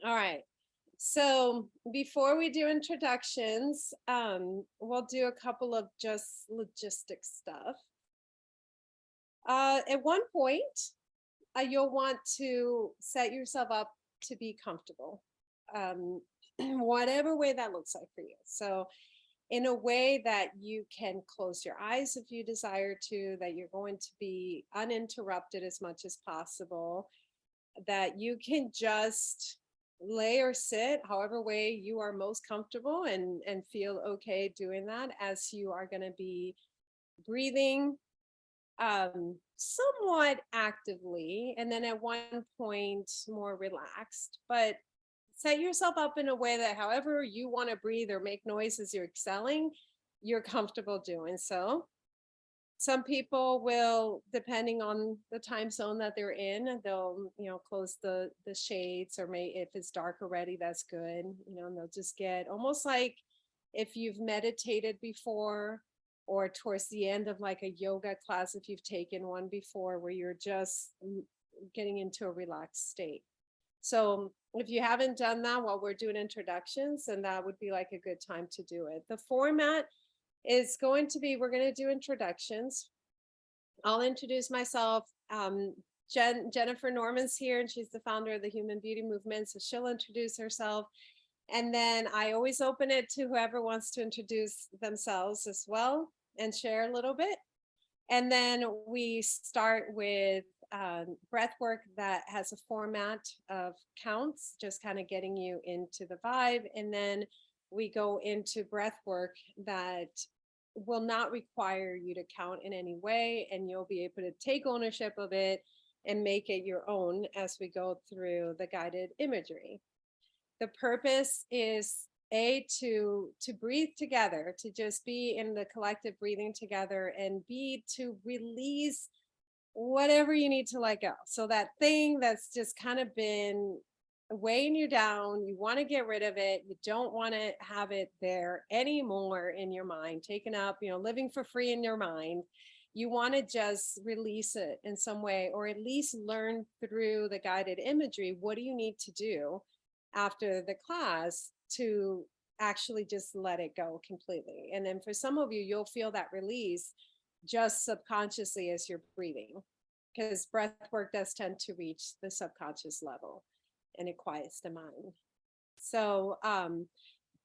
All right. So before we do introductions, we'll do a couple of just logistic stuff. At one point, you'll want to set yourself up to be comfortable, um, whatever way that looks like for you. So, in a way that you can close your eyes if you desire to, that you're going to be uninterrupted as much as possible, that you can just lay or sit however way you are most comfortable and feel okay doing that, as you are going to be breathing somewhat actively, and then at one point more relaxed. But set yourself up in a way that however you want to breathe or make noise as you're exhaling, you're comfortable doing so. Some people will, depending on the time zone that they're in, they'll, close the shades, or may, if it's dark already, that's good, and they'll just get almost like if you've meditated before, or towards the end of like a yoga class, if you've taken one before, where you're just getting into a relaxed state. So if you haven't done that while we're doing introductions, then that would be like a good time to do it. The format is going to be, we're going to do introductions. I'll introduce myself. Jennifer Norman's here, and she's the founder of the Human Beauty Movement. So she'll introduce herself. And then I always open it to whoever wants to introduce themselves as well and share a little bit. And then we start with breath work that has a format of counts, just kind of getting you into the vibe. And then we go into breath work that will not require you to count in any way, and you'll be able to take ownership of it and make it your own as we go through the guided imagery. The purpose is to breathe together, to just be in the collective breathing together, and B, to release whatever you need to let go. So that thing that's just kind of been weighing you down, you want to get rid of it. You don't want to have it there anymore in your mind, taken up, living for free in your mind. You want to just release it in some way, or at least learn through the guided imagery. What do you need to do after the class to actually just let it go completely? And then for some of you, you'll feel that release just subconsciously as you're breathing, because breath work does tend to reach the subconscious level and it quiets the mind. So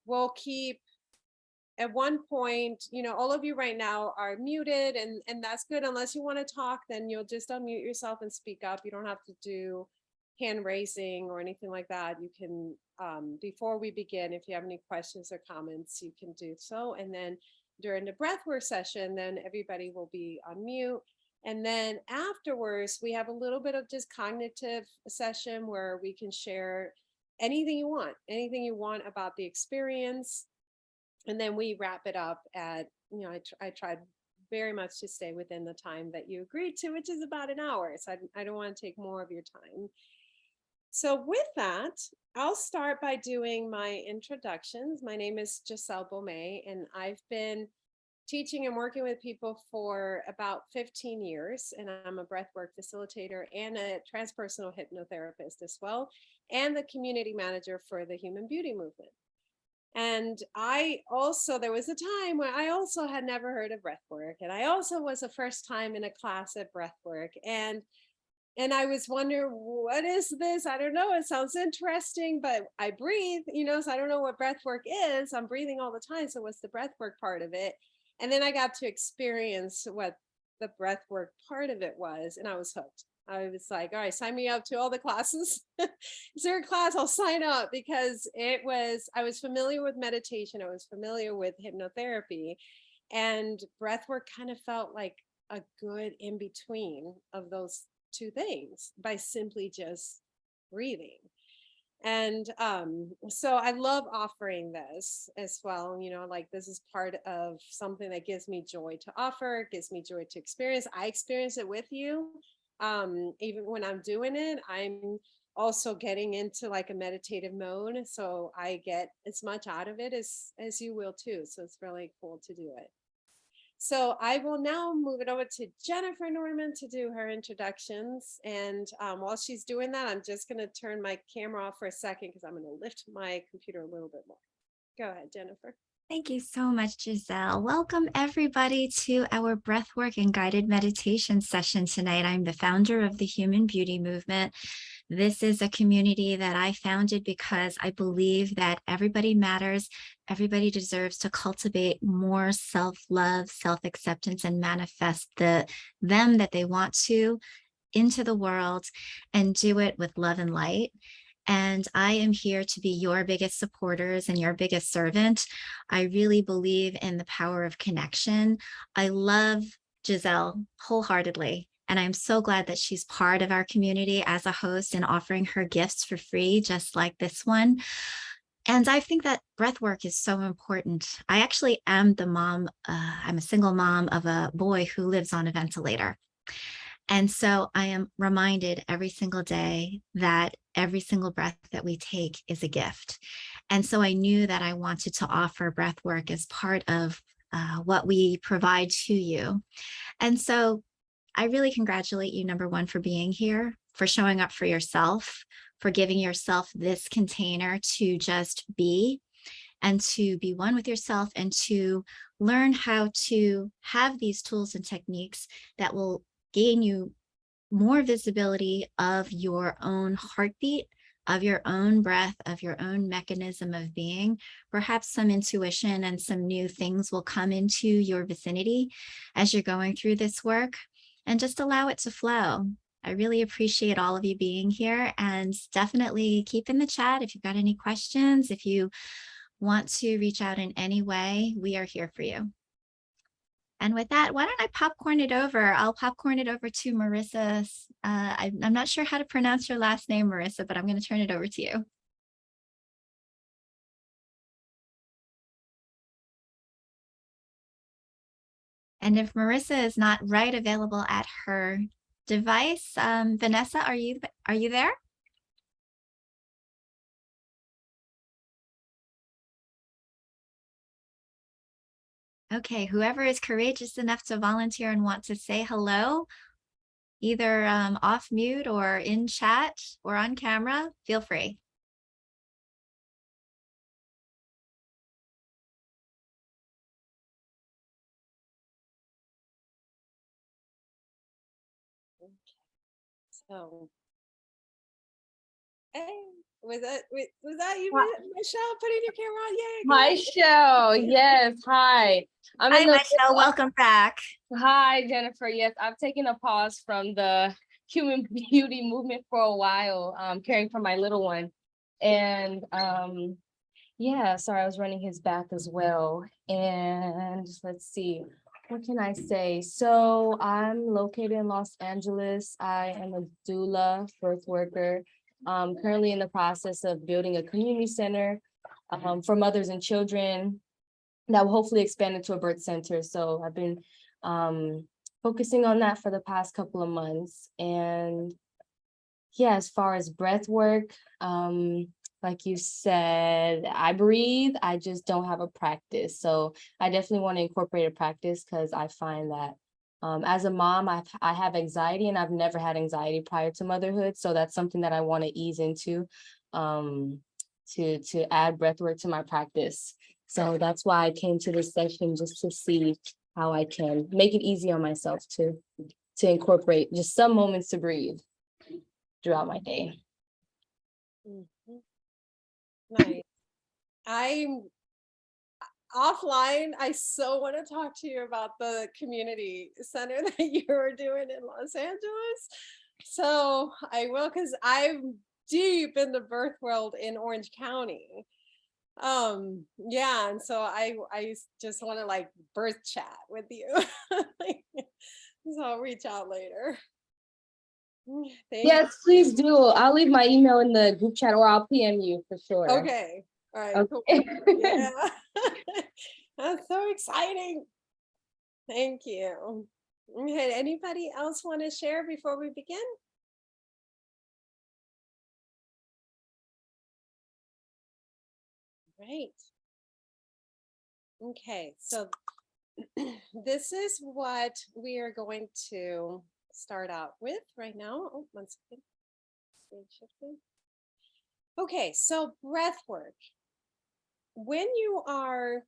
we'll keep, at one point, all of you right now are muted, and that's good. Unless you want to talk, then you'll just unmute yourself and speak up. You don't have to do hand raising or anything like that. You can, before we begin, if you have any questions or comments, you can do so. And then during the breathwork session, then everybody will be on mute. And then afterwards, we have a little bit of just cognitive session where we can share anything you want about the experience. And then we wrap it up at, I tried very much to stay within the time that you agreed to, which is about an hour. So I don't want to take more of your time. So with that, I'll start by doing my introductions. My name is Giselle Baumet, and I've been teaching and working with people for about 15 years. And I'm a breathwork facilitator and a transpersonal hypnotherapist as well, and the community manager for the Human Beauty Movement. And there was a time when I also had never heard of breathwork. And I also was the first time in a class at breathwork. And I was wondering, what is this? I don't know. It sounds interesting, but I breathe, so I don't know what breath work is. I'm breathing all the time. So what's the breath work part of it? And then I got to experience what the breath work part of it was, and I was hooked. I was like, all right, sign me up to all the classes. Is there a class? I'll sign up, because I was familiar with meditation. I was familiar with hypnotherapy, and breath work kind of felt like a good in between of those two things by simply just breathing. And so I love offering this as well. Like, this is part of something that gives me joy to offer, gives me joy to experience. I experience it with you. Even when I'm doing it, I'm also getting into like a meditative mode. So I get as much out of it as you will too. So it's really cool to do it. So I will now move it over to Jennifer Norman to do her introductions. And while she's doing that, I'm just going to turn my camera off for a second because I'm going to lift my computer a little bit more. Go ahead, Jennifer. Thank you so much, Giselle. Welcome everybody to our breathwork and guided meditation session tonight. I'm the founder of the Human Beauty Movement. This is a community that I founded because I believe that everybody matters. Everybody deserves to cultivate more self-love, self-acceptance, and manifest them that they want to into the world and do it with love and light. And I am here to be your biggest supporters and your biggest servant. I really believe in the power of connection. I love Giselle wholeheartedly. And I'm so glad that she's part of our community as a host and offering her gifts for free, just like this one. And I think that breath work is so important. I actually am the mom, I'm a single mom of a boy who lives on a ventilator. And so I am reminded every single day that every single breath that we take is a gift. And so I knew that I wanted to offer breath work as part of what we provide to you. And so I really congratulate you, number one, for being here, for showing up for yourself, for giving yourself this container to just be and to be one with yourself and to learn how to have these tools and techniques that will gain you more visibility of your own heartbeat, of your own breath, of your own mechanism of being. Perhaps some intuition and some new things will come into your vicinity as you're going through this work, and just allow it to flow. I really appreciate all of you being here, and definitely keep in the chat if you've got any questions. If you want to reach out in any way, we are here for you. And with that, why don't I popcorn it over? I'll popcorn it over to Marissa. I'm not sure how to pronounce your last name, Marissa, but I'm going to turn it over to you. And if Marissa is not right available at her device, Vanessa, are you there? Okay, whoever is courageous enough to volunteer and want to say hello, either off mute or in chat or on camera, feel free. So, hey, was that you, Michelle, putting your camera on? Yeah. Hi, Shell. Yes, hi. I'm Hi, in the Michelle. Welcome back. Hi, Jennifer. Yes, I've taken a pause from the human beauty movement for a while, caring for my little one. And yeah, sorry, I was running his back as well. And let's see, what can I say? So I'm located in Los Angeles. I am a doula, birth worker. Currently in the process of building a community center for mothers and children that will hopefully expand into a birth center. So I've been focusing on that for the past couple of months. And yeah, as far as breath work, like you said, I breathe, I just don't have a practice. So I definitely want to incorporate a practice because I find that as a mom, I have anxiety, and I've never had anxiety prior to motherhood. So that's something that I want to ease into to add breath work to my practice. So that's why I came to this session, just to see how I can make it easy on myself to incorporate just some moments to breathe throughout my day. Mm-hmm. Nice. I'm offline. I so want to talk to you about the community center that you're doing in Los Angeles. So I will, because I'm deep in the birth world in Orange County. Yeah, and so I just want to like birth chat with you. So I'll reach out later. Yes, please do. I'll leave my email in the group chat, or I'll PM you for sure. Okay. All right. Okay. Cool. Yeah. That's so exciting. Thank you. Okay. Anybody else want to share before we begin? Great. Okay. So this is what we are going to start out with right now. Oh, one second. Stage shifting. Okay, so breath work. When you're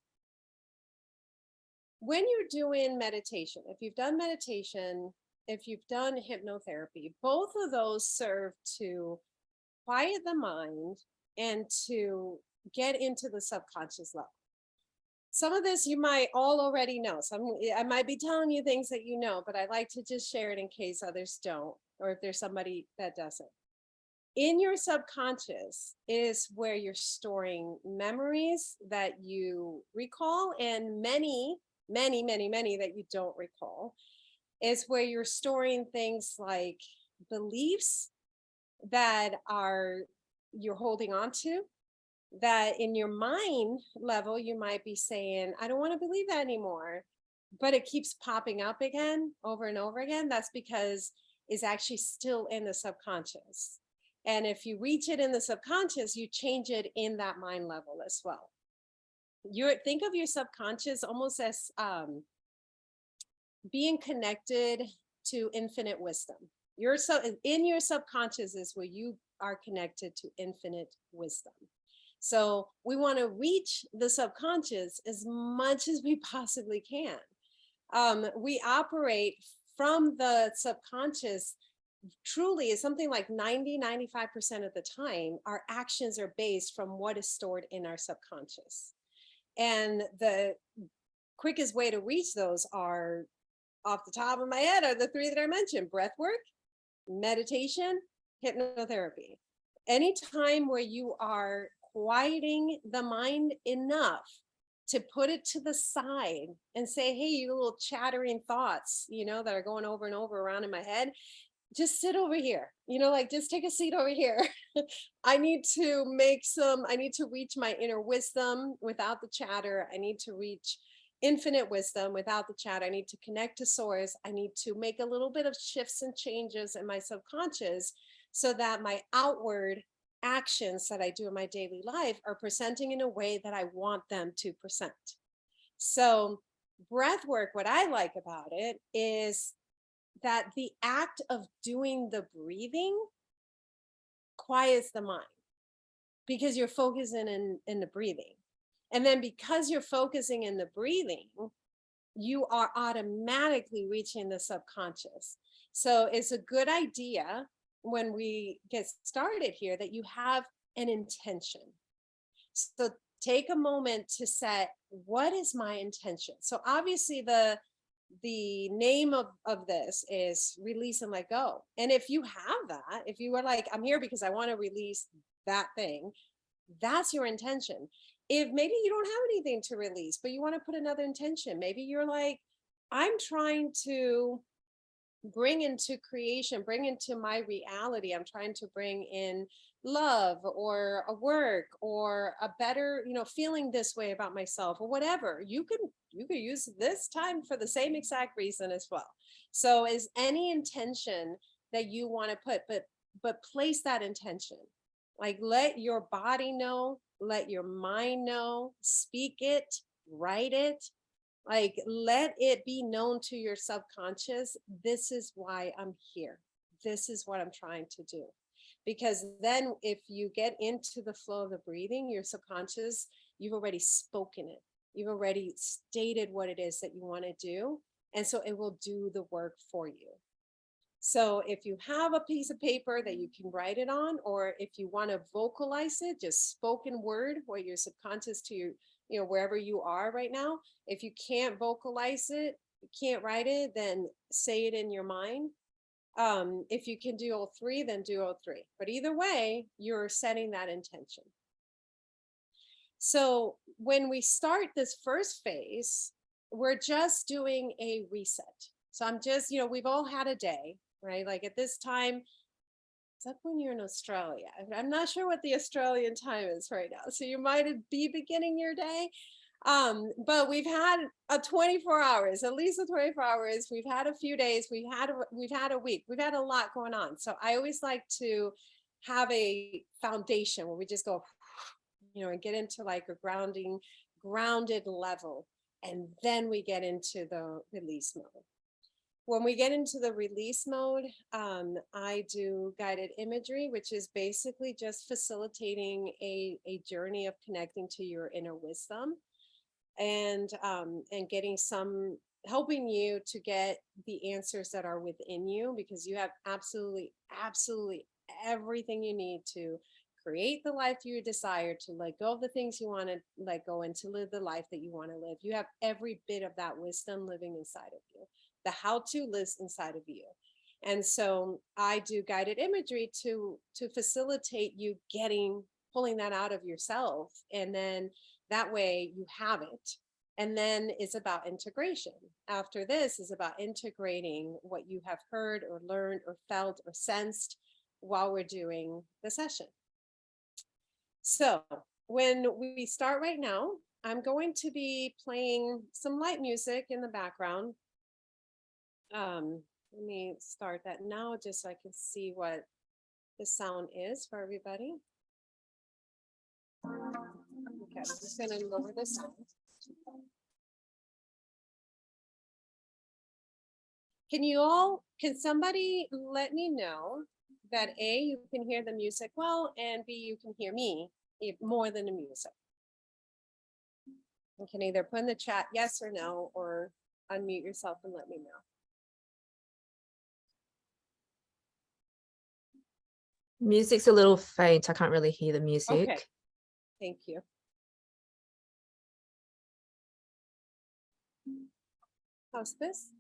doing meditation, if you've done meditation, if you've done hypnotherapy, both of those serve to quiet the mind and to get into the subconscious level. Some of this you might all already know. I might be telling you things that you know, but I like to just share it in case others don't, or if there's somebody that doesn't. In your subconscious is where you're storing memories that you recall, and many that you don't recall. Is where you're storing things like beliefs that you're holding on to, that in your mind level you might be saying, I don't want to believe that anymore, but it keeps popping up again over and over again. That's because it's actually still in the subconscious. And if you reach it in the subconscious, you change it in that mind level as well. You think of your subconscious almost as being connected to infinite wisdom. In your subconscious is where you are connected to infinite wisdom. So we want to reach the subconscious as much as we possibly can. We operate from the subconscious. Truly, is something like 95% of the time, our actions are based from what is stored in our subconscious. And the quickest way to reach those are, off the top of my head, are the three that I mentioned: breath work, meditation, hypnotherapy. Anytime where you are quieting the mind enough to put it to the side and say, hey, you little chattering thoughts, that are going over and over around in my head, just sit over here, just take a seat over here. I need to reach my inner wisdom without the chatter. I need to reach infinite wisdom without the chatter. I need to connect to source. I need to make a little bit of shifts and changes in my subconscious so that my outward actions that I do in my daily life are presenting in a way that I want them to present. So breath work, what I like about it is that the act of doing the breathing quiets the mind because you're focusing in the breathing. And then because you're focusing in the breathing, you are automatically reaching the subconscious. So it's a good idea when we get started here that you have an intention. So take a moment to set, what is my intention? So obviously the name of this is release and let go. And if you have that, if you are like, I'm here because I want to release that thing, that's your intention. If maybe you don't have anything to release, but you want to put another intention, maybe you're like, I'm trying to bring into creation, bring into my reality, I'm trying to bring in love or a work or a better, feeling this way about myself or whatever. You could use this time for the same exact reason as well. So is any intention that you want to put, but place that intention. Like, let your body know, let your mind know, speak it, write it. Like, let it be known to your subconscious. This is why I'm here. This is what I'm trying to do. Because then if you get into the flow of the breathing, your subconscious, you've already spoken it. You've already stated what it is that you want to do. And so it will do the work for you. So if you have a piece of paper that you can write it on, or if you want to vocalize it, just spoken word, where your subconscious to your, wherever you are right now. If you can't vocalize it, you can't write it, then say it in your mind. If you can do all three, then do all three. But either way, you're setting that intention. So when we start this first phase, we're just doing a reset. So I'm just, we've all had a day, right? Like at this time, it's up when you're in Australia. I'm not sure what the Australian time is right now. So you might be beginning your day. But we've had a 24 hours, at least a 24 hours. We've had a few days. We've had a week. We've had a lot going on. So I always like to have a foundation where we just go, and get into like a grounded level. And then we get into the release mode. When we get into the release mode, I do guided imagery, which is basically just facilitating a journey of connecting to your inner wisdom, and getting some, helping you to get the answers that are within you, because you have absolutely everything you need to create the life you desire, to let go of the things you want to let go, and to live the life that you want to live. You have every bit of that wisdom living inside of you. The how to lives inside of you. And so I do guided imagery to facilitate you pulling that out of yourself, and then that way you have it. And then it's about integration. After this is about integrating what you have heard or learned or felt or sensed while we're doing the session. So when we start right now, I'm going to be playing some light music in the background. Let me start that now, just so I can see what the sound is for everybody. Okay, I'm just going to lower the sound. Can somebody let me know that A, you can hear the music well, and B, you can hear me more than the music? You can either put in the chat yes or no, or unmute yourself and let me know. Music's a little faint. I can't really hear the music. Okay, thank you. How's this?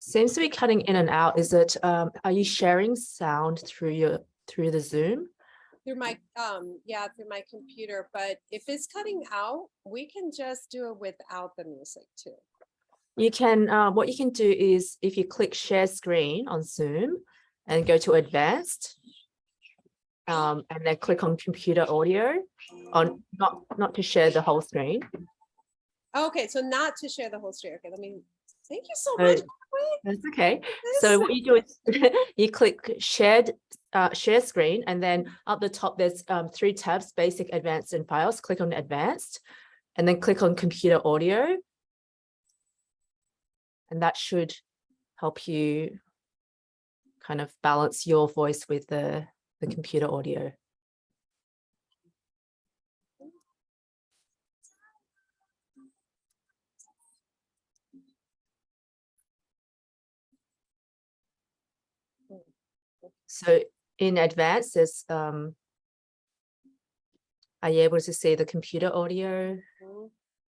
Seems to be cutting in and out. Is it, are you sharing sound through the Zoom? Through my through my computer, but if it's cutting out, we can just do it without the music too. You can, what you can do is if you click share screen on Zoom and go to advanced, and then click on computer audio, on not to share the whole screen. Okay, so not to share the whole screen. Okay, thank you so much. That's okay. So what you do is you click share screen, and then up the top there's 3 tabs: basic, advanced, and files. Click on advanced, and then click on computer audio, and that should help you kind of balance your voice with the computer audio. So in advance, there's are you able to see the computer audio?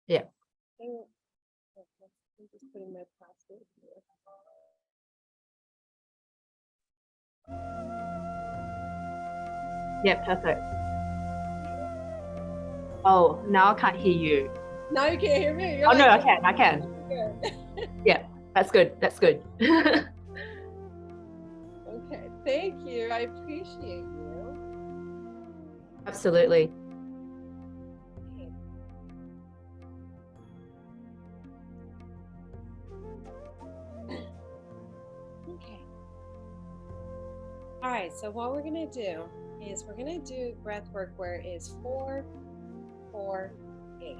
Yeah. I'm just putting my password here. Yeah, perfect. Oh, now I can't hear you. Now you can't hear me. No, I can. Good. Yeah, that's good. Okay, thank you. I appreciate you. Absolutely. Okay. All right, so what we're going to do is we're going to do breath work where it is 4, 4, 8.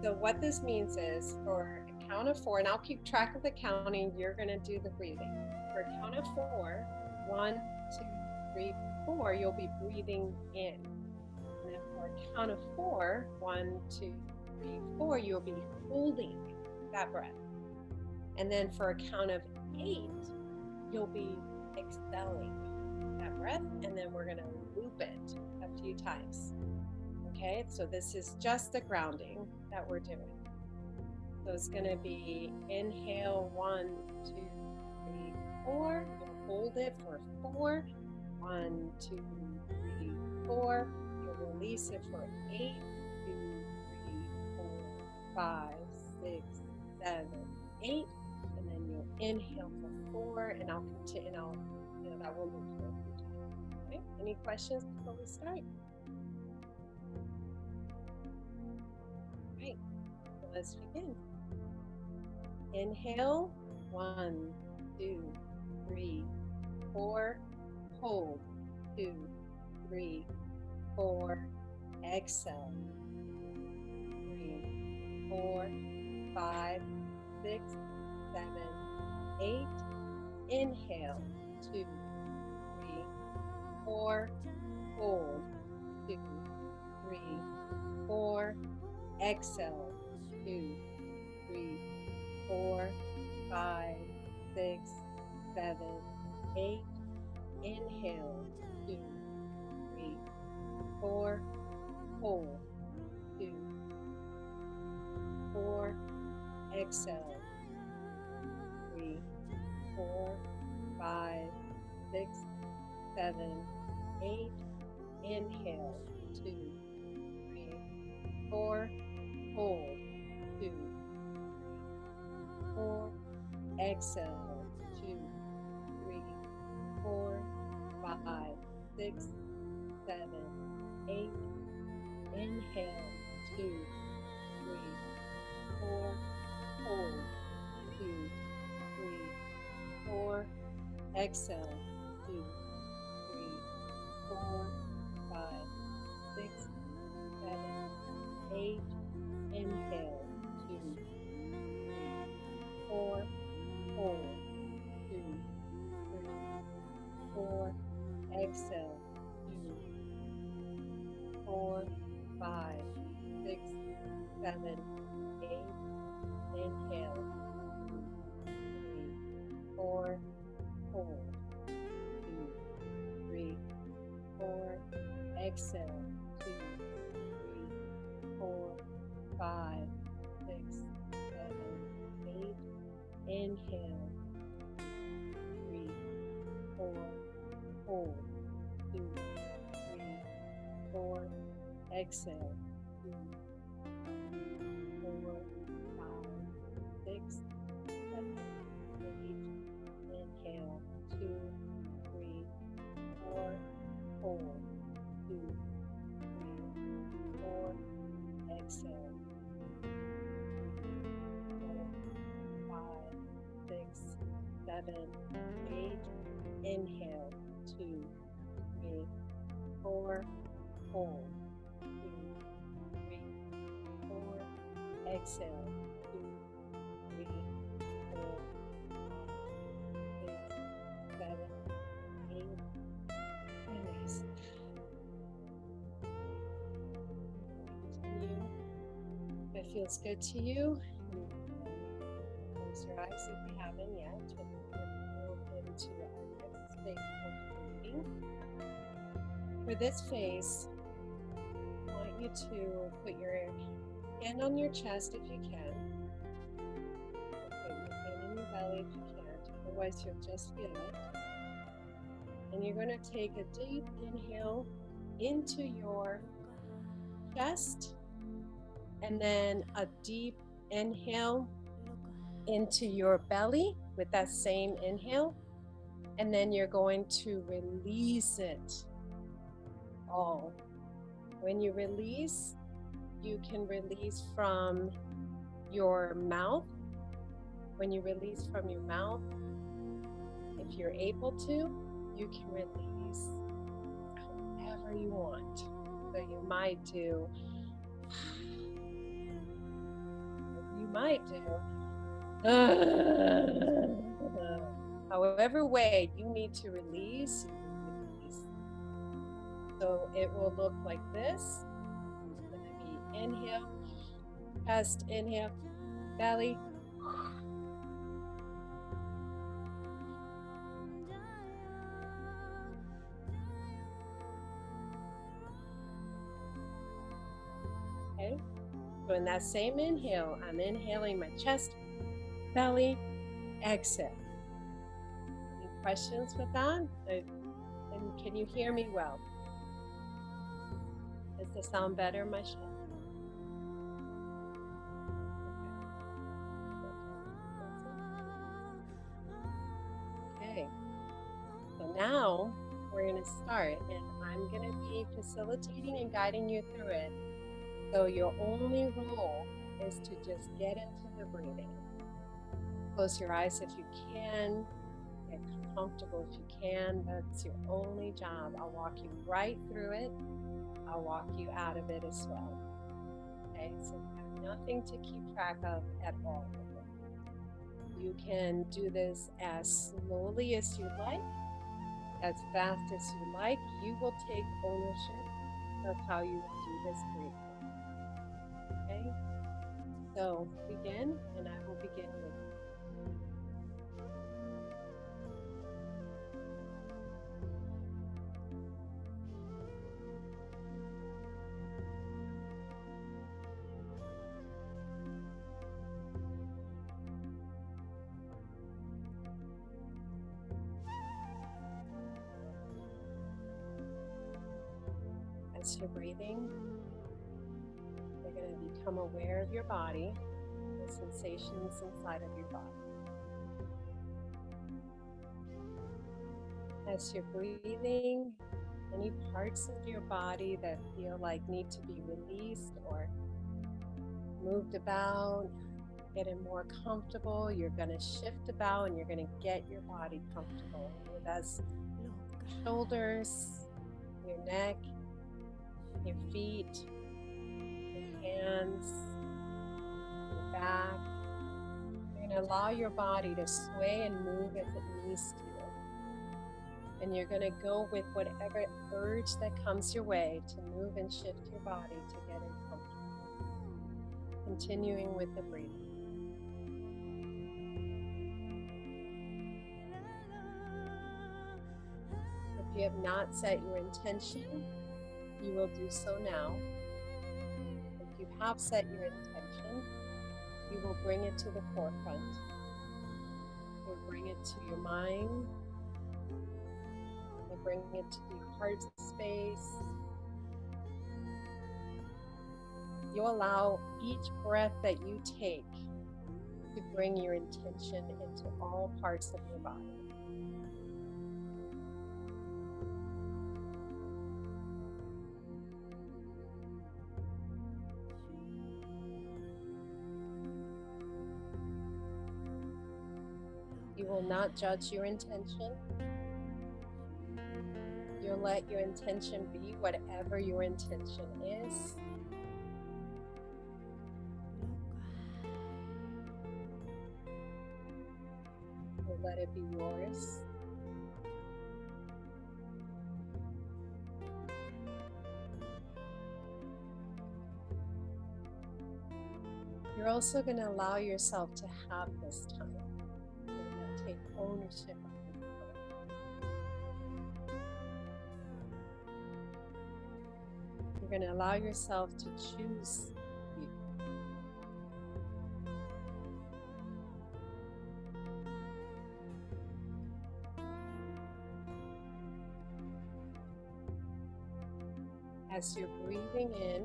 So what this means is, for a count of 4, and I'll keep track of the counting, you're going to do the breathing. For a count of 4, 1, 2, 3, 4, you'll be breathing in. And then for a count of 4, 1, 2, 3, 4, you'll be holding that breath. And then for a count of 8, you'll be exhaling that breath, and then we're going to loop it a few times. Okay, so this is just the grounding that we're doing. So it's going to be inhale 1, 2, 3, 4. You'll hold it for 4. 1, 2, 3, 4. You'll release it for 8, 2, 3, 4, 5, 6, 7, 8. And then you'll inhale for 4, and I'll continue, and that will move for a few times. Okay? Any questions before we start? Right. So let's begin. Inhale 1, 2, 3, 4. Hold 2, 3, 4. Exhale. 3, 4, 5, 6, 7, 8. Inhale. 2, 3, 4. Hold. 2, 3, 4. Exhale. 2, 3, 4, 5, 6, 7, 8. Inhale. 2, 3, 4. Hold. 2, 4. Exhale. 3, 4, 5, 6, 7, 8. Inhale. 2, 3, 4. Hold. 2, 4. Exhale. 2, 3, 4, 5, 6, 7, 8. Inhale. 2, 3, 4. Hold. 2, 3, 4. Exhale. 2, 3, 4, 5, 6, 7, 8. Inhale. 2, 3, 4. Hold. 2, 3, 4. Exhale. 2, 4, 5, 6, 7, 8. Inhale. 2, 3, 4. Hold. 2, 3, 4. Exhale. 2, 3, 4, 5, 6, 7, 8. Inhale. 3, 4. Hold. 2, 3, 4. Exhale. 2, 4, 5, 6, 7, 8. Inhale. 2, 3, 4. Hold. 2, 3, 4. Exhale. 4, 5, 6, 7, 8. Inhale. 2, 3, 4. Hold. 2, 3, 4. Exhale. 2, 3, 4, 5, 6, 7, 8. Release. Continue. If it feels good to you, you can close your eyes if you haven't yet. And we'll move into our next phase of breathing. For this phase, I want you to put your hand on your chest if you can. Put your hand on your belly if you can't, otherwise you'll just feel it. And you're going to take a deep inhale into your chest, and then a deep inhale into your belly with that same inhale. And then you're going to release it all. When you release, you can release from your mouth. When you release from your mouth, if you're able to, you can release however you want. So you might do, however way you need to release, release. So it will look like this. It's going to be inhale, chest, inhale, belly. Okay. So in that same inhale, I'm inhaling my chest, belly, exhale. Any questions with that? And can you hear me well? Does the sound better, Michelle? Okay. So now we're going to start, and I'm going to be facilitating and guiding you through it. So your only role is to just get into the breathing. Close your eyes if you can. Okay. get comfortable if you can. That's your only job. I'll walk you right through it. I'll walk you out of it as well. Okay, so you have nothing to keep track of at all. You can do this as slowly as you like, as fast as you like. You will take ownership of how you will do this breathing. Okay, so begin, and I will begin with you. As you're breathing, you're going to become aware of your body, the sensations inside of your body. As you're breathing, any parts of your body that feel like need to be released or moved about, getting more comfortable, you're going to shift about and you're going to get your body comfortable. That's shoulders, your neck, your feet, your hands, your back. You're going to allow your body to sway and move as it needs to. And you're going to go with whatever urge that comes your way to move and shift your body to get it comfortable. Continuing with the breathing. If you have not set your intention, you will do so now. If you have set your intention, you will bring it to the forefront. You'll bring it to your mind. You'll bring it to your heart space. You'll allow each breath that you take to bring your intention into all parts of your body. You will not judge your intention. You'll let your intention be whatever your intention is. You'll let it be yours. You're also going to allow yourself to have this time. You're going to take ownership of this time. You're going to allow yourself to choose you. As you're breathing in,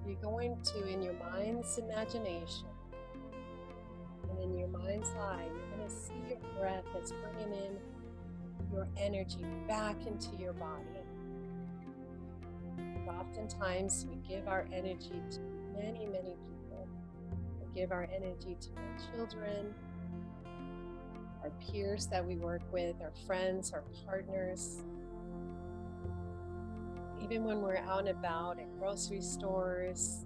you're going to, in your mind's imagination, and in your mind's eye, you're going to see your breath that's bringing in your energy back into your body. Oftentimes, we give our energy to many, many people. We give our energy to our children, our peers that we work with, our friends, our partners. Even when we're out and about at grocery stores,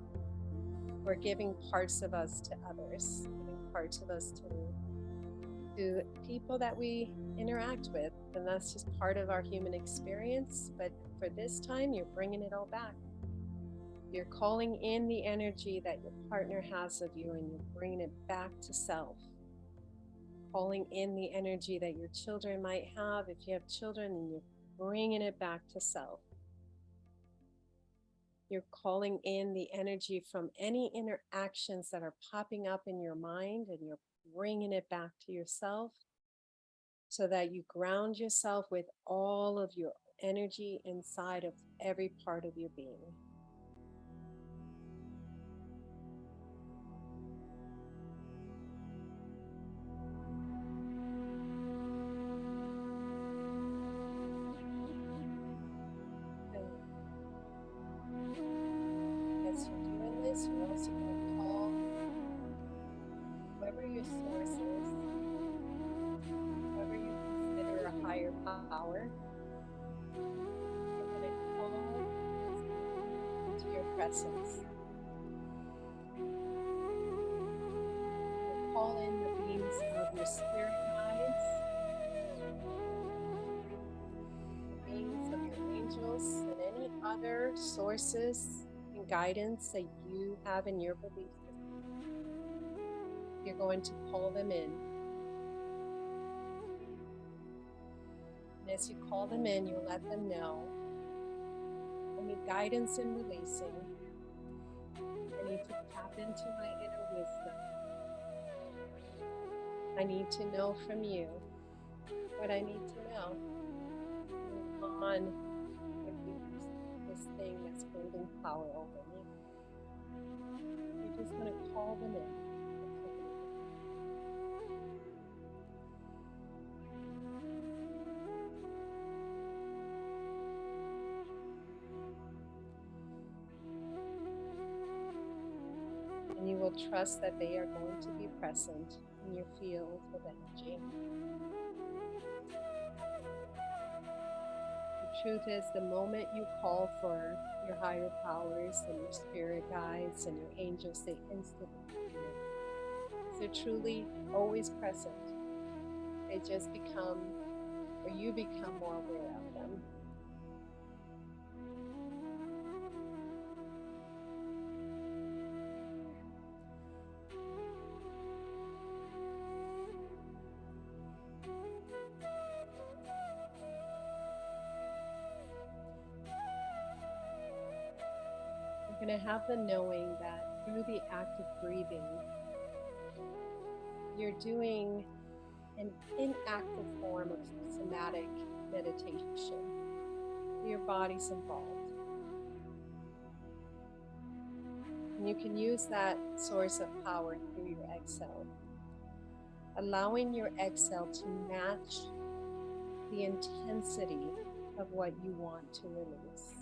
we're giving parts of us to others, giving parts of us to people that we interact with. And that's just part of our human experience. But for this time, you're bringing it all back. You're calling in the energy that your partner has of you, and you're bringing it back to self. Calling in the energy that your children might have, if you have children, and you're bringing it back to self. You're calling in the energy from any interactions that are popping up in your mind, and you're bringing it back to yourself so that you ground yourself with all of your energy inside of every part of your being. As you're doing this, you're also going to call whoever your source is, power. You're going to call into your presence. You'll call in the beings of your spirit guides, the beings of your angels, and any other sources and guidance that you have in your belief system. You're going to call them in. And as you call them in, you'll let them know I need guidance in releasing. I need to tap into my inner wisdom. I need to know from you what I need to know. Move on with this thing that's holding power over me. You're just going to call them in. And you will trust that they are going to be present in your field of energy. The truth is, the moment you call for your higher powers and your spirit guides and your angels, they instantly appear. They're truly always present. They just become, or you become more aware of them. You're going to have the knowing that through the act of breathing, you're doing an inactive form of somatic meditation. Your body's involved. And you can use that source of power through your exhale, allowing your exhale to match the intensity of what you want to release.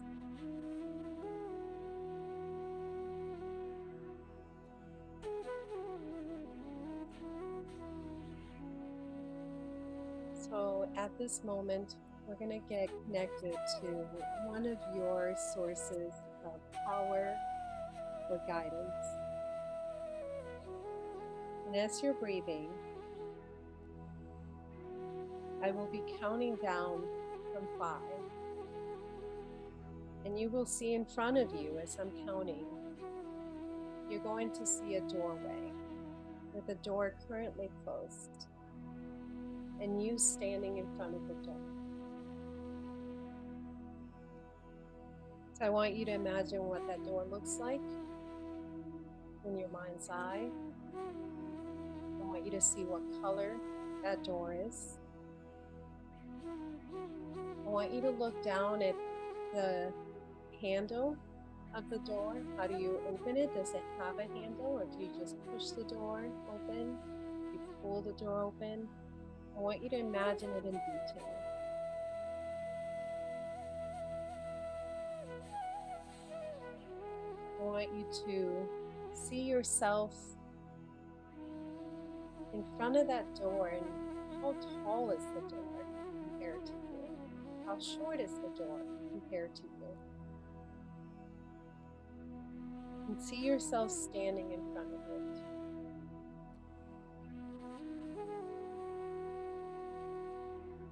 So at this moment, we're going to get connected to one of your sources of power or guidance. And as you're breathing, I will be counting down from 5. And you will see in front of you as I'm counting, you're going to see a doorway with the door currently closed and you standing in front of the door. So I want you to imagine what that door looks like in your mind's eye. I want you to see what color that door is. I want you to look down at the handle of the door. How do you open it? Does it have a handle, or do you just push the door open? You pull the door open. I want you to imagine it in detail. I want you to see yourself in front of that door, and how tall is the door compared to you? How short is the door compared to you? And see yourself standing in front of it.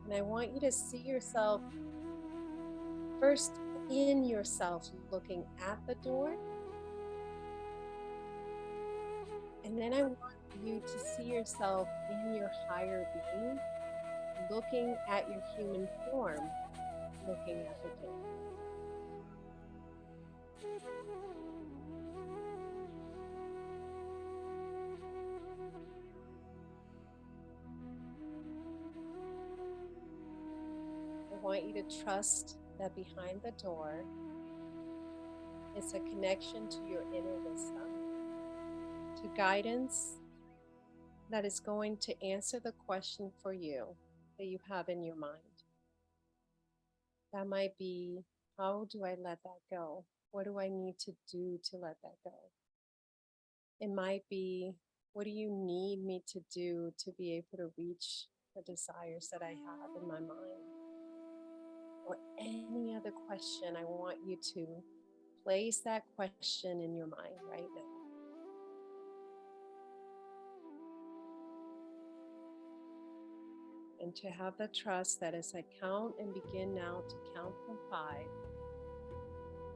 And I want you to see yourself first in yourself looking at the door. And then I want you to see yourself in your higher being, looking at your human form, looking at the door. I want you to trust that behind the door is a connection to your inner wisdom, to guidance that is going to answer the question for you that you have in your mind. That might be, how do I let that go? What do I need to do to let that go? It might be, what do you need me to do to be able to reach the desires that I have in my mind? or any other question, I want you to place that question in your mind right now. And to have the trust that as I count and begin now to count from 5,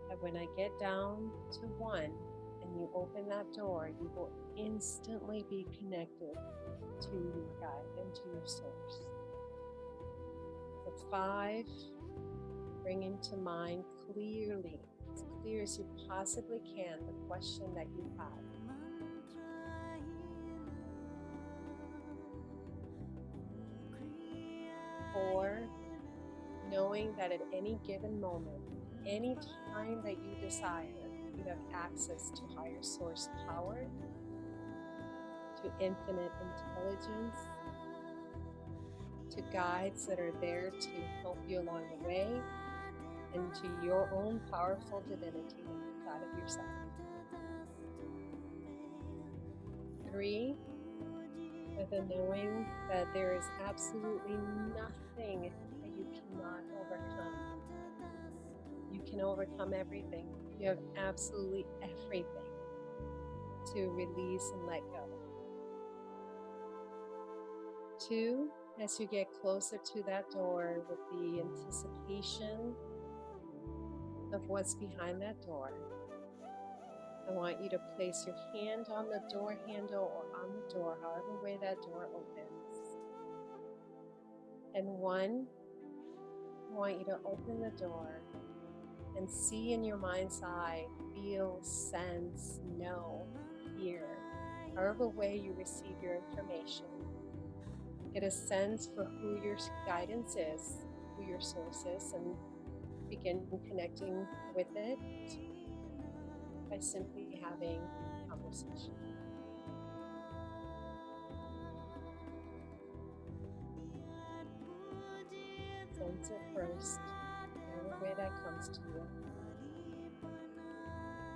that when I get down to 1 and you open that door, you will instantly be connected to your guide and to your source. The 5, bringing to mind clearly, as clear as you possibly can, the question that you have. 4, knowing that at any given moment, any time that you desire, you have access to higher source power, to infinite intelligence, to guides that are there to help you along the way, and to your own powerful divinity inside of yourself. 3, with the knowing that there is absolutely nothing that you cannot overcome. You can overcome everything. You have absolutely everything to release and let go. 2, as you get closer to that door with the anticipation of what's behind that door, I want you to place your hand on the door handle or on the door, however way that door opens. And 1, I want you to open the door and see in your mind's eye, feel, sense, know, hear, however way you receive your information. Get a sense for who your guidance is, who your source is, and begin connecting with it by simply having a conversation. Sense it first, whatever way that comes to you.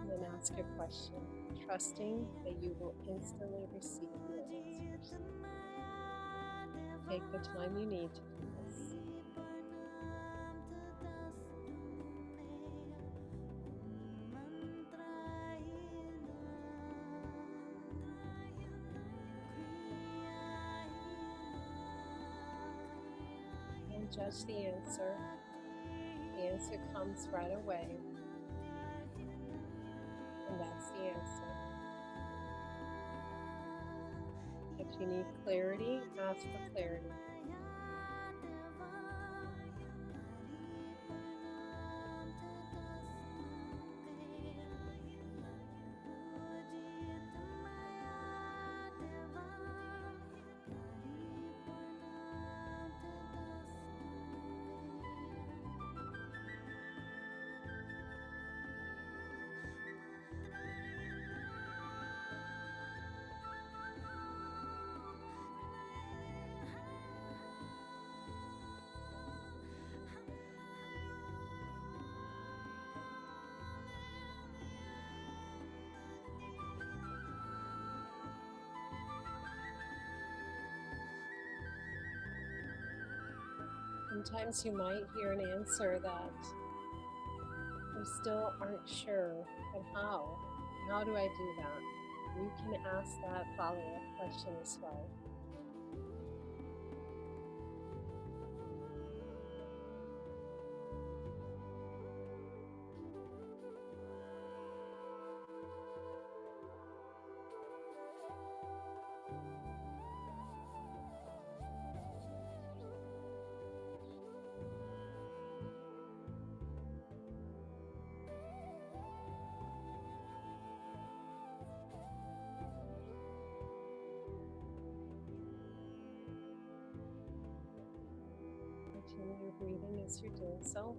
And then ask your question, trusting that you will instantly receive your answers. Take the time you need to do this. Don't judge the answer. The answer comes right away. And that's the answer. If you need clarity, ask for clarity. Sometimes you might hear an answer that you still aren't sure, but how? How do I do that? You can ask that follow-up question as well. Continue your breathing as you're doing so.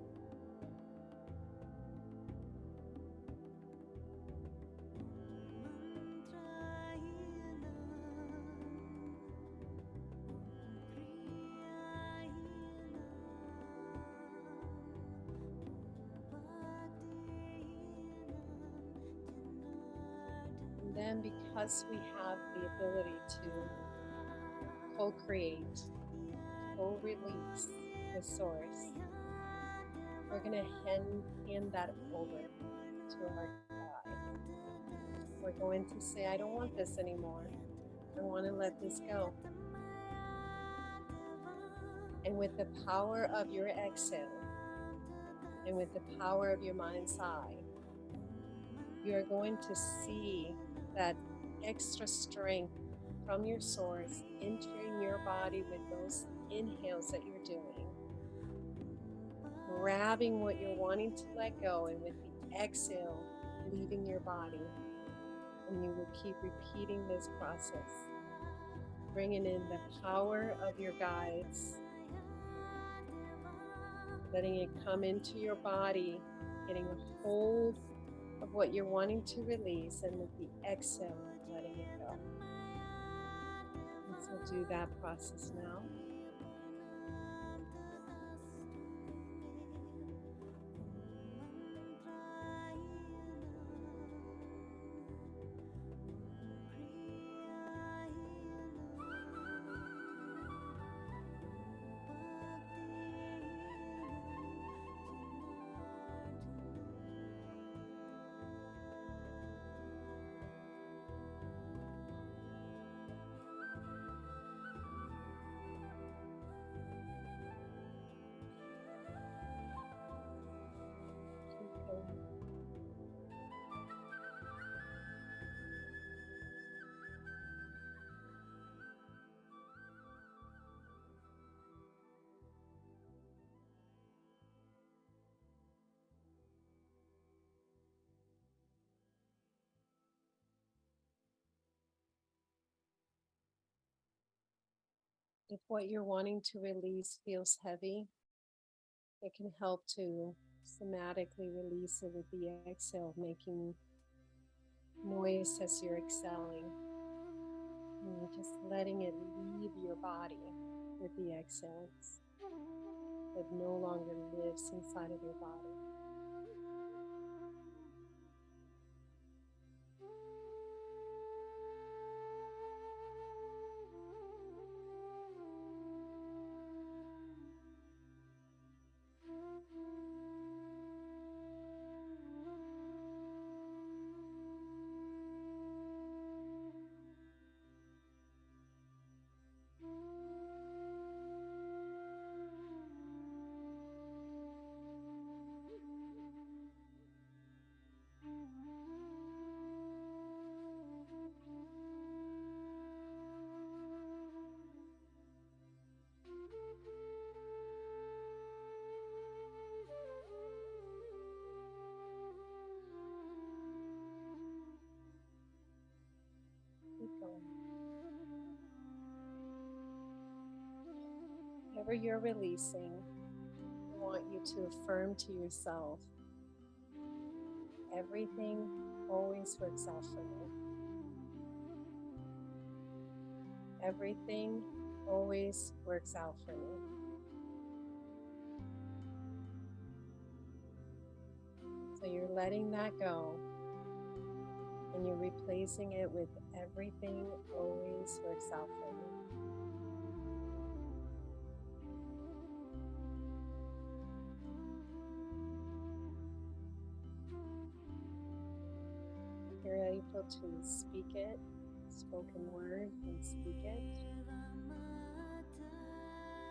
And then because we have the ability to co-create, co-release the source, we're going to hand that over to our guide. We're going to say, I don't want this anymore. I want to let this go. And with the power of your exhale, and with the power of your mind's eye, you are going to see that extra strength from your source entering your body with those inhales that you're doing, grabbing what you're wanting to let go, and with the exhale, leaving your body. And you will keep repeating this process, bringing in the power of your guides, letting it come into your body, getting a hold of what you're wanting to release, and with the exhale, letting it go. And so do that process now. Keep going. If what you're wanting to release feels heavy, it can help to somatically release it with the exhale, making noise as you're exhaling. And you're just letting it leave your body with the exhales. It no longer lives inside of your body. Keep going. Whatever you're releasing, I want you to affirm to yourself, everything always works out for me. Everything always works out for me. So you're letting that go, and you're replacing it with everything always works out for me. You're able to speak it, spoken word, and speak it.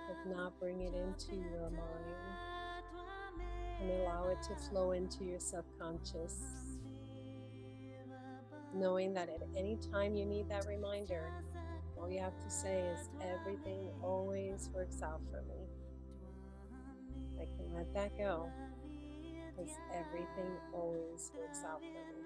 If not, bring it into your mind and allow it to flow into your subconscious, knowing that at any time you need that reminder, all you have to say is, everything always works out for me. I can let that go because everything always works out for me.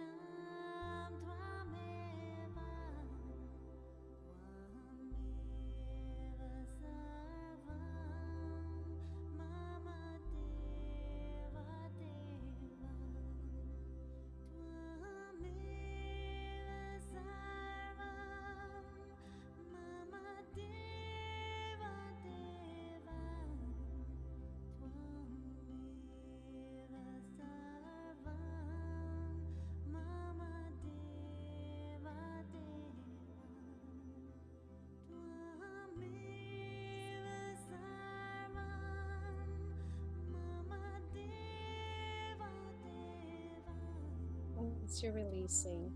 As you're releasing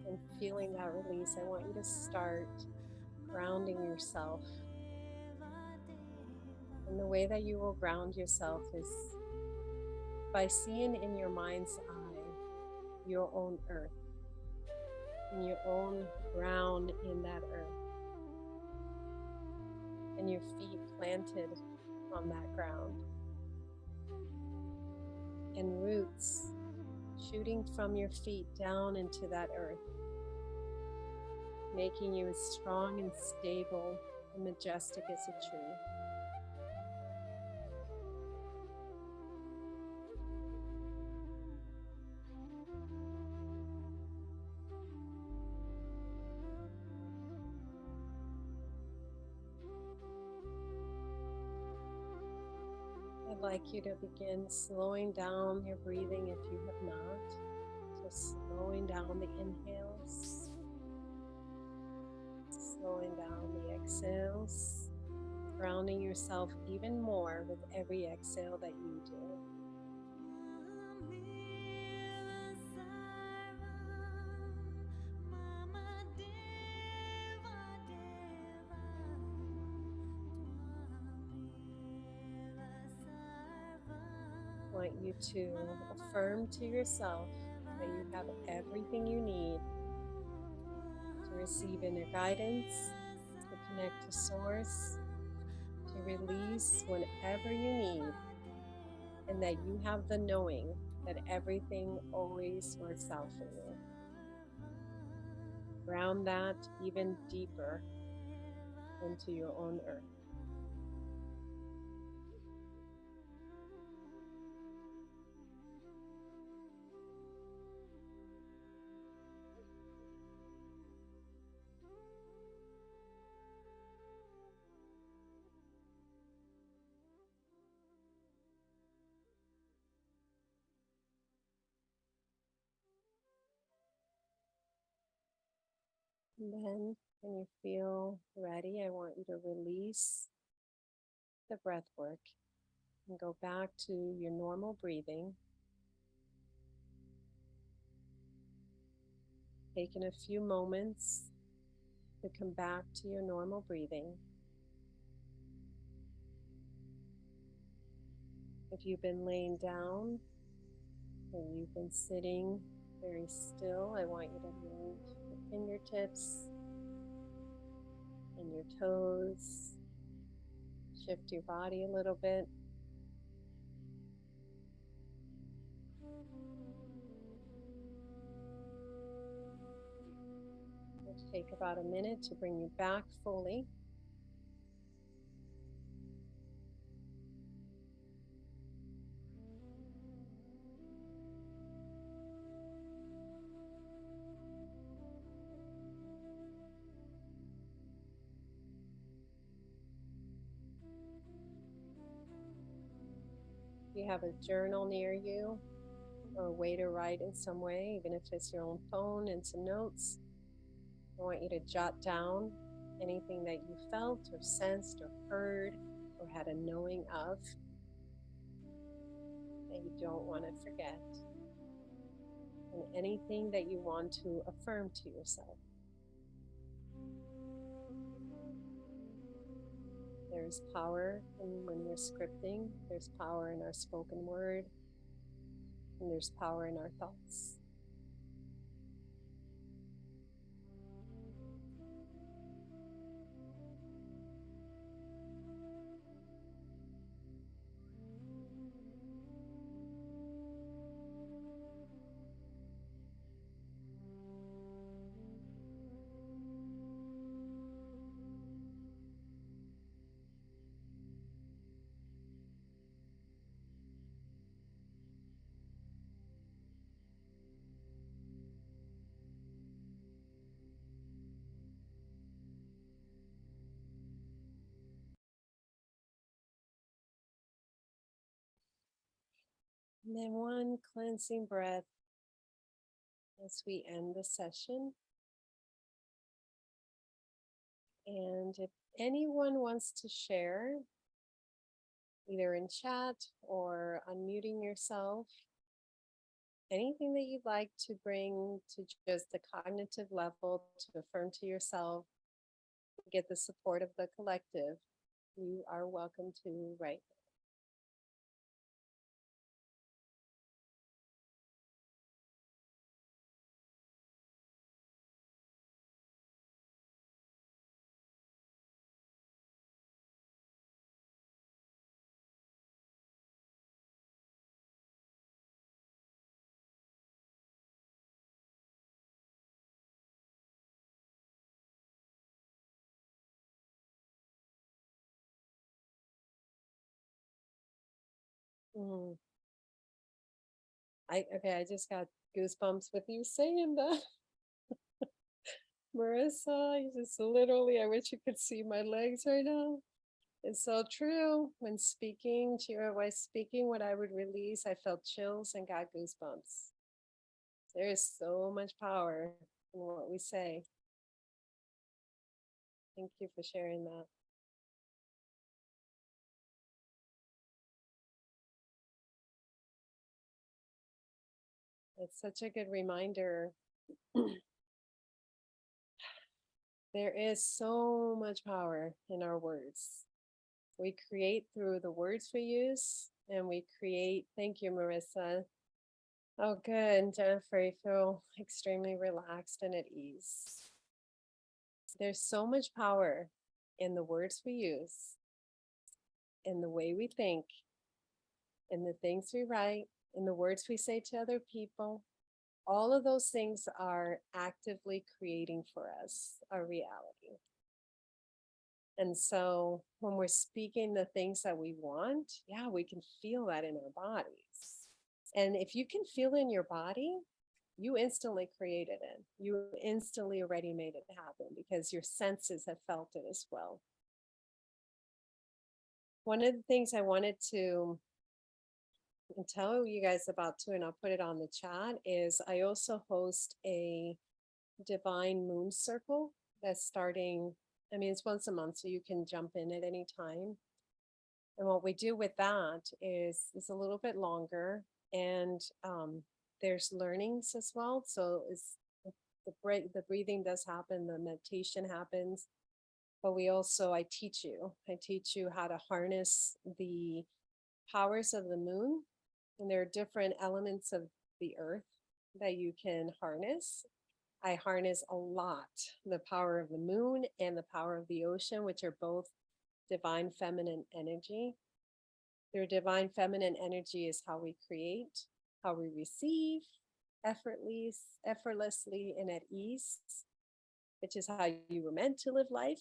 and feeling that release, I want you to start grounding yourself. And the way that you will ground yourself is by seeing in your mind's eye your own earth and your own ground in that earth, and your feet planted on that ground, and roots shooting from your feet down into that earth, making you as strong and stable and majestic as a tree. I'd like you to begin slowing down your breathing if you have not. Just slowing down the inhales, slowing down the exhales, grounding yourself even more with every exhale that you do. I want you to affirm to yourself that you have everything you need to receive inner guidance, to connect to source, to release whenever you need, and that you have the knowing that everything always works out for you. Ground that even deeper into your own earth. And then when you feel ready, I want you to release the breath work and go back to your normal breathing. Taking a few moments to come back to your normal breathing. If you've been laying down or you've been sitting very still, I want you to move your fingertips and your toes. Shift your body a little bit. It'll take about a minute to bring you back fully. If you have a journal near you or a way to write in some way, even if it's your own phone and some notes, I want you to jot down anything that you felt or sensed or heard or had a knowing of that you don't want to forget, and anything that you want to affirm to yourself. There's power in when we're scripting, there's power in our spoken word, and there's power in our thoughts. And then one cleansing breath as we end the session. And if anyone wants to share, either in chat or unmuting yourself, anything that you'd like to bring to just the cognitive level to affirm to yourself, get the support of the collective, you are welcome to write. Mm. I just got goosebumps with you saying that. Marissa, you just literally, I wish you could see my legs right now. It's so true. When speaking, Chira was speaking, what I would release, I felt chills and got goosebumps. There is so much power in what we say. Thank you for sharing that. It's such a good reminder. There is so much power in our words. We create through the words we use, and we create. Thank you, Marissa. Oh, good. Jennifer, you feel extremely relaxed and at ease. There's so much power in the words we use, in the way we think, in the things we write, in the words we say to other people. All of those things are actively creating for us our reality. And so when we're speaking the things that we want, yeah, we can feel that in our bodies. And if you can feel in your body, you instantly created it. You instantly already made it happen because your senses have felt it as well. One of the things I wanted to tell you guys about too, and I'll put it on the chat, is I also host a divine moon circle that's starting. I mean, it's once a month, so you can jump in at any time. And what we do with that is it's a little bit longer, and there's learnings as well. So it's the breathing does happen, the meditation happens, but I teach you how to harness the powers of the moon, and there are different elements of the earth that you can harness. I harness a lot the power of the moon and the power of the ocean, which are both divine feminine energy. Their divine feminine energy is how we create, how we receive effortlessly and at ease, which is how you were meant to live life.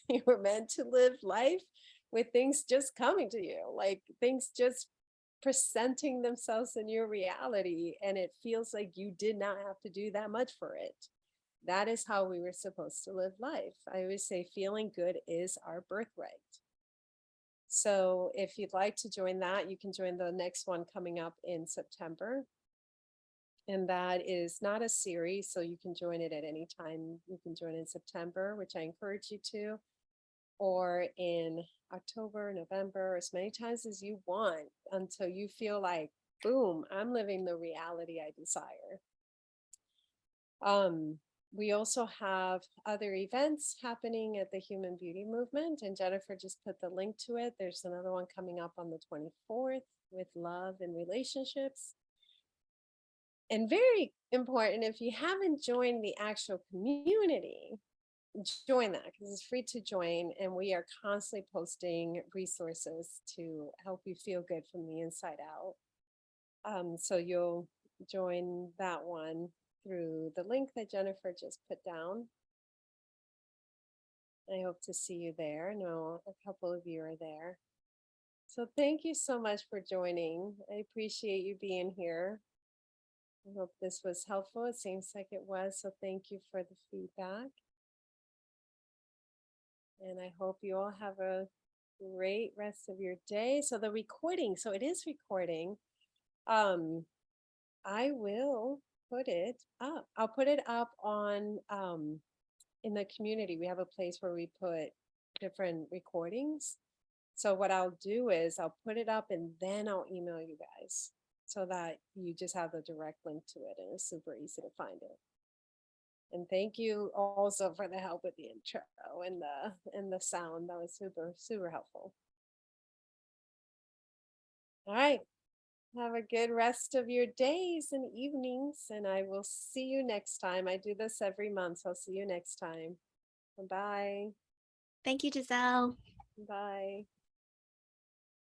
You were meant to live life with things just coming to you, like things just presenting themselves in your reality. And it feels like you did not have to do that much for it. That is how we were supposed to live life. I always say feeling good is our birthright. So if you'd like to join that, you can join the next one coming up in September. And that is not a series, so you can join it at any time. You can join in September, which I encourage you to, or in October, November, as many times as you want until you feel like, boom, I'm living the reality I desire. We also have other events happening at the Human Beauty Movement, and Jennifer just put the link to it. There's another one coming up on the 24th with love and relationships. And very important, if you haven't joined the actual community, join that because it's free to join. And we are constantly posting resources to help you feel good from the inside out. So you'll join that one through the link that Jennifer just put down. I hope to see you there. I know a couple of you are there. So thank you so much for joining. I appreciate you being here. I hope this was helpful. It seems like it was. So thank you for the feedback. And I hope you all have a great rest of your day. So the recording, so it is recording. I will put it up. I'll put it up on in the community. We have a place where we put different recordings. So what I'll do is I'll put it up and then I'll email you guys. so that you just have the direct link to it and it's super easy to find it. And thank you also for the help with the intro and the sound. That was super, super helpful. All right. Have a good rest of your days and evenings, and I will see you next time. I do this every month, so I'll see you next time. Bye. Thank you, Giselle. Bye.